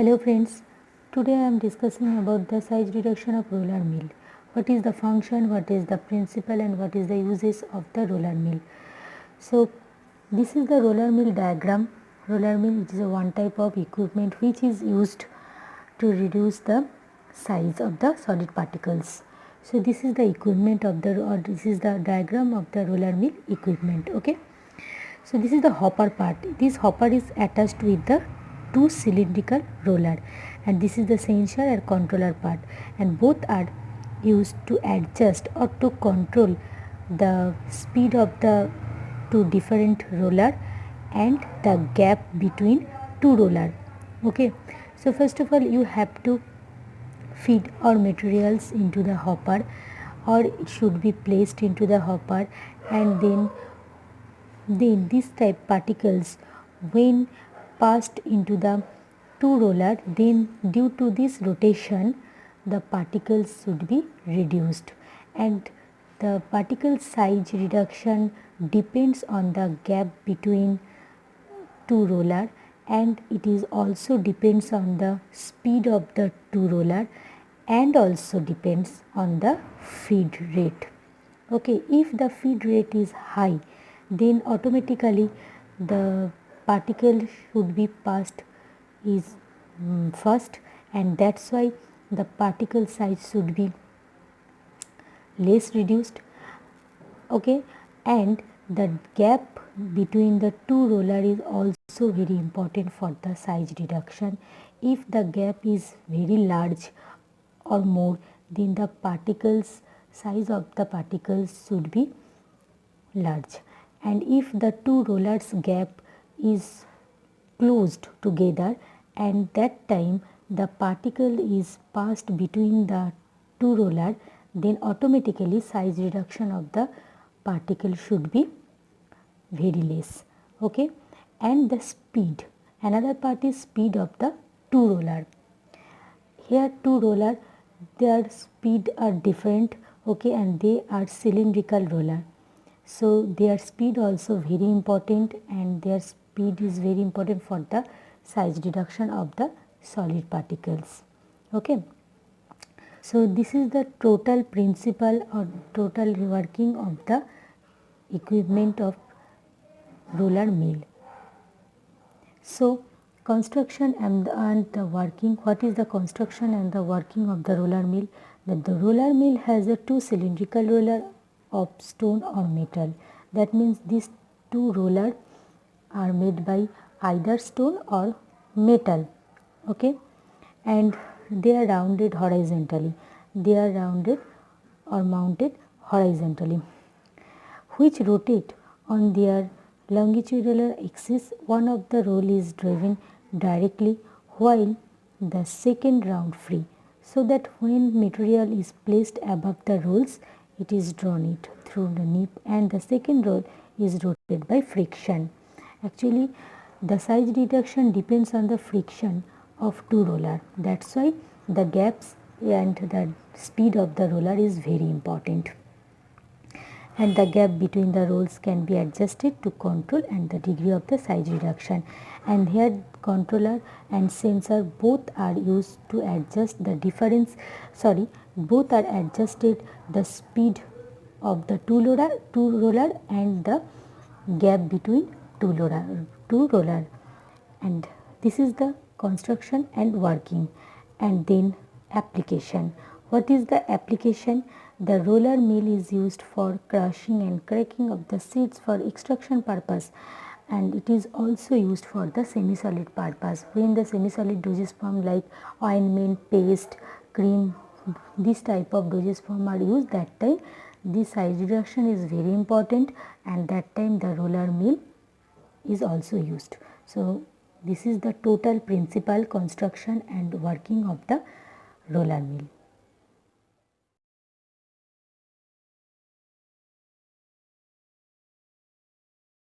Hello friends, today I am discussing about the size reduction of roller mill. What is the function, what is the principle and what is the uses of the roller mill. So this is the roller mill diagram. Roller mill is a one type of equipment which is used to reduce the size of the solid particles. So this is the equipment of the or this is the diagram of the roller mill equipment. Okay. So this is the hopper part. This hopper is attached with the two cylindrical roller and this is the sensor and controller part, and both are used to adjust or to control the speed of the two different roller and the gap between two roller. Okay, so first of all you have to feed our materials into the hopper, or it should be placed into the hopper, and then these type particles when passed into the two roller, then due to this rotation the particles should be reduced, and the particle size reduction depends on the gap between two roller, and it is also depends on the speed of the two roller and also depends on the feed rate. Okay, if the feed rate is high, then automatically the particle should be passed is first, and that's why the particle size should be less reduced. Okay, and the gap between the two roller is also very important for the size reduction. If the gap is very large or more, then the particles size of the particles should be large, and if the two rollers gap is closed together and that time the particle is passed between the two roller, then automatically size reduction of the particle should be very less. Okay, and the speed, another part is speed of the two roller. Here two roller, their speed are different. Okay, and they are cylindrical roller, so their speed also very important, and their speed is very important for the size reduction of the solid particles. Okay, so this is the total principle or total working of the equipment of roller mill. So construction and the working, what is the construction and the working of the roller mill? That the roller mill has a two cylindrical roller of stone or metal. That means these two rollers are made by either stone or metal. Okay, and they are rounded horizontally. They are rounded or mounted horizontally, which rotate on their longitudinal axis. One of the roll is driven directly while the second round free, so that when material is placed above the rolls, it is drawn it through the nip, and the second roll is rotated by friction. Actually, the size reduction depends on the friction of two roller. That's why the gaps and the speed of the roller is very important, and the gap between the rolls can be adjusted to control and the degree of the size reduction. And here controller and sensor both are used to adjust the difference, both are adjusted the speed of the two roller and the gap between two roller. And this is the construction and working. And then application. What is the application? The roller mill is used for crushing and cracking of the seeds for extraction purpose, and it is also used for the semi-solid purpose. When the semi-solid dosage form like ointment, paste, cream, this type of dosage form are used, that time this size reduction is very important, and that time the roller mill is also used. So this is the total principle, construction and working of the roller mill.